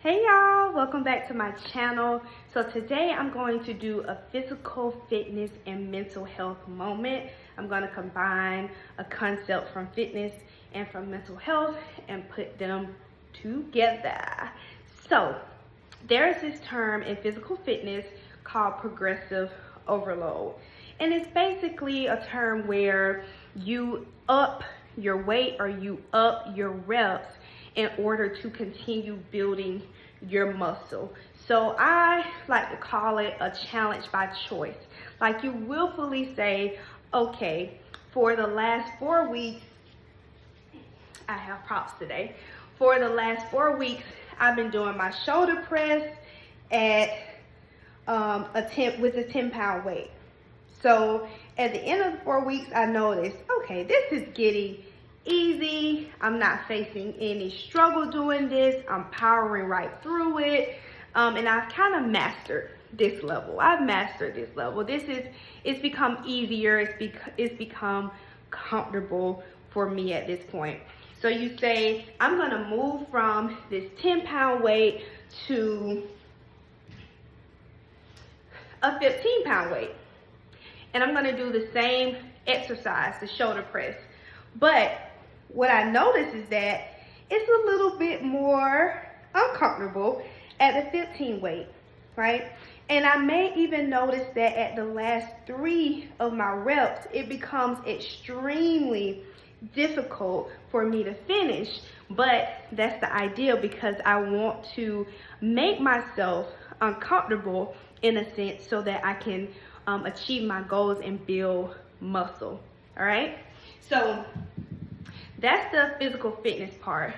Hey y'all, welcome back to my channel. So today I'm going to do a physical fitness and mental health moment. I'm going to combine a concept from fitness and from mental health and put them together. So there's this term in physical fitness called progressive overload. And it's basically a term where you up your weight or you up your reps in order to continue building your muscle. So I like to call it a challenge by choice. Like you willfully say, okay, for the last 4 weeks, I have props today. For the last 4 weeks, I've been doing my shoulder press at with a 10-pound weight. So at the end of the 4 weeks, I noticed, okay, this is getting easy. I'm not facing any struggle doing this. I'm powering right through it. And I've kind of mastered this level. I've mastered this level. It's become easier. It's become comfortable for me at this point. So you say, I'm gonna move from this 10-pound weight to a 15-pound weight. And I'm gonna do the same exercise, the shoulder press. But what I notice is that it's a little bit more uncomfortable at the 15 weight, right? And I may even notice that at the last 3 of my reps, it becomes extremely difficult for me to finish. But that's the idea, because I want to make myself uncomfortable in a sense so that I can achieve my goals and build muscle, all right? So that's the physical fitness part.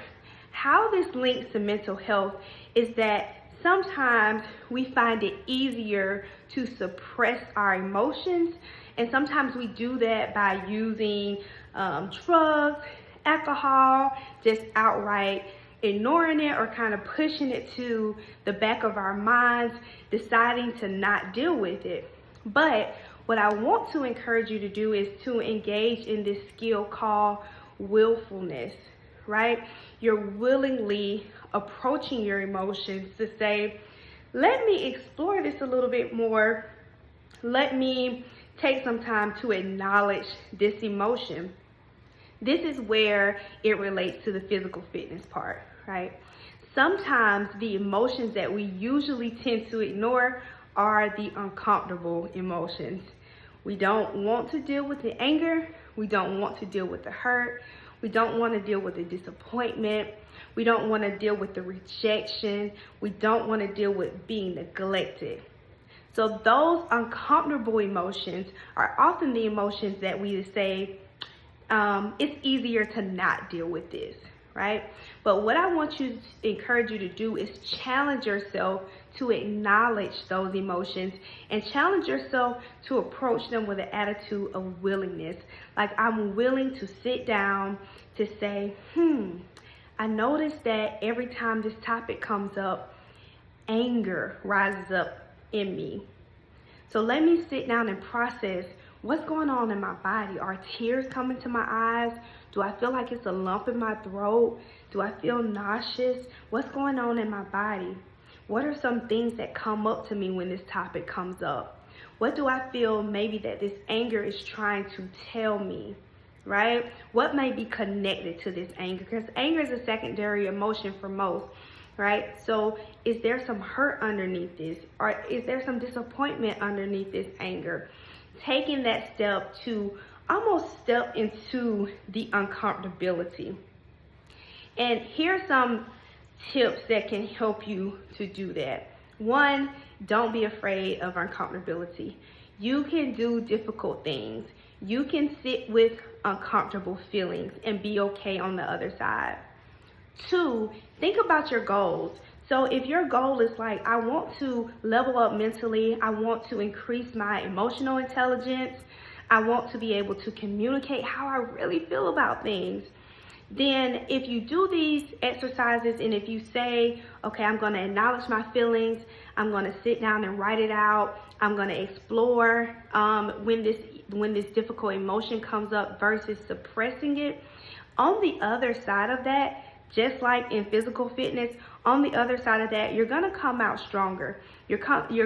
How this links to mental health is that sometimes we find it easier to suppress our emotions, and sometimes we do that by using drugs, alcohol, just outright ignoring it or kind of pushing it to the back of our minds, deciding to not deal with it. But what I want to encourage you to do is to engage in this skill called willfulness, right? You're willingly approaching your emotions to say, let me explore this a little bit more. Let me take some time to acknowledge this emotion. This is where it relates to the physical fitness part, right? Sometimes the emotions that we usually tend to ignore are the uncomfortable emotions. We don't want to deal with the anger. We don't want to deal with the hurt. We don't want to deal with the disappointment. We don't want to deal with the rejection. We don't want to deal with being neglected. So those uncomfortable emotions are often the emotions that we say, it's easier to not deal with this, right? But what I want to encourage you to do is challenge yourself to acknowledge those emotions and challenge yourself to approach them with an attitude of willingness. Like, I'm willing to sit down to say, I notice that every time this topic comes up, anger rises up in me. So let me sit down and process what's going on in my body. Are tears coming to my eyes? Do I feel like it's a lump in my throat? Do I feel nauseous? What's going on in my body? What are some things that come up to me when this topic comes up? What do I feel maybe that this anger is trying to tell me, right? What may be connected to this anger? Because anger is a secondary emotion for most, right? So is there some hurt underneath this? Or is there some disappointment underneath this anger? Taking that step to almost step into the uncomfortability. And here's some tips that can help you to do that. 1, don't be afraid of uncomfortability. You can do difficult things. You can sit with uncomfortable feelings and be okay on the other side. 2, think about your goals. So if your goal is like, I want to level up mentally, I want to increase my emotional intelligence, I want to be able to communicate how I really feel about things, then if you do these exercises and if you say, okay, I'm going to acknowledge my feelings, I'm going to sit down and write it out, I'm going to explore when this difficult emotion comes up versus suppressing it. On the other side of that, just like in physical fitness, on the other side of that, you're gonna come out stronger. You're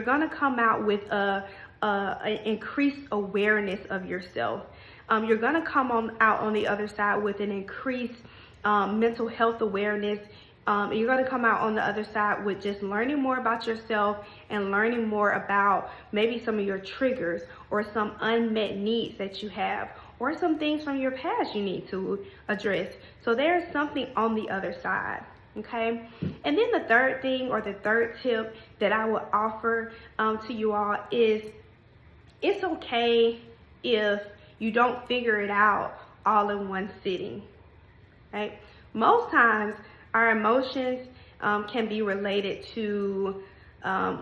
gonna come out with an increased awareness of yourself. You're gonna come out on the other side with an increased mental health awareness. You're going to come out on the other side with just learning more about yourself and learning more about maybe some of your triggers or some unmet needs that you have or some things from your past you need to address. So there's something on the other side, okay? And then the third thing, or the third tip that I would offer to you all is, it's okay if you don't figure it out all in one sitting, right? Most times, our emotions can be related to,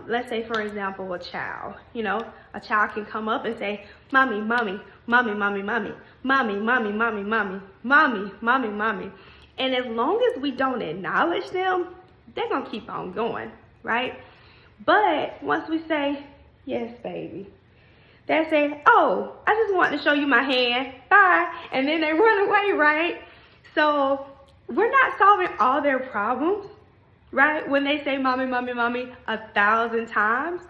let's say, for example, a child. You know, a child can come up and say, mommy, mommy, mommy, mommy, mommy, mommy, mommy, mommy, mommy, mommy, mommy, mommy. And as long as we don't acknowledge them, they're going to keep on going, right? But once we say, yes, baby, they say, oh, I just want to show you my hand, bye. And then they run away, right? So we're not solving all their problems, right? When they say mommy, mommy, mommy 1,000 times,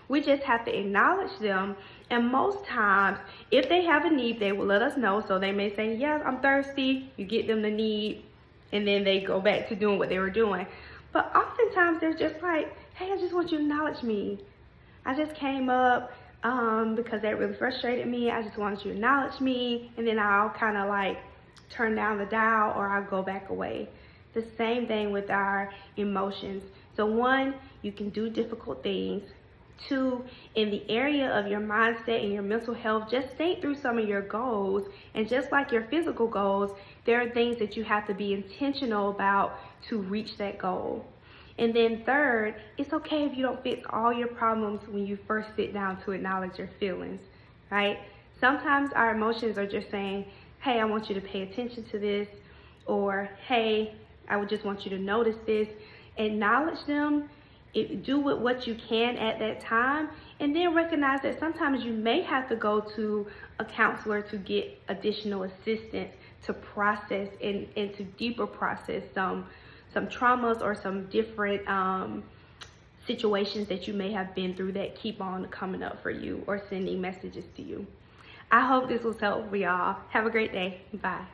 we just have to acknowledge them. And most times, if they have a need, they will let us know. So they may say, yes, I'm thirsty. You get them the need, and then they go back to doing what they were doing. But oftentimes, they're just like, hey, I just want you to acknowledge me. I just came up because that really frustrated me. I just wanted you to acknowledge me. And then I'll kind of like turn down the dial, or I'll go back away. The same thing with our emotions. So one, you can do difficult things. Two, in the area of your mindset and your mental health, just think through some of your goals. And just like your physical goals, there are things that you have to be intentional about to reach that goal. And then third, it's okay if you don't fix all your problems when you first sit down to acknowledge your feelings, right? Sometimes our emotions are just saying, hey, I want you to pay attention to this, or hey, I would just want you to notice this. Acknowledge them, do with what you can at that time, and then recognize that sometimes you may have to go to a counselor to get additional assistance to process and to deeper process some traumas or some different situations that you may have been through that keep on coming up for you or sending messages to you. I hope this was helpful for y'all. Have a great day. Bye.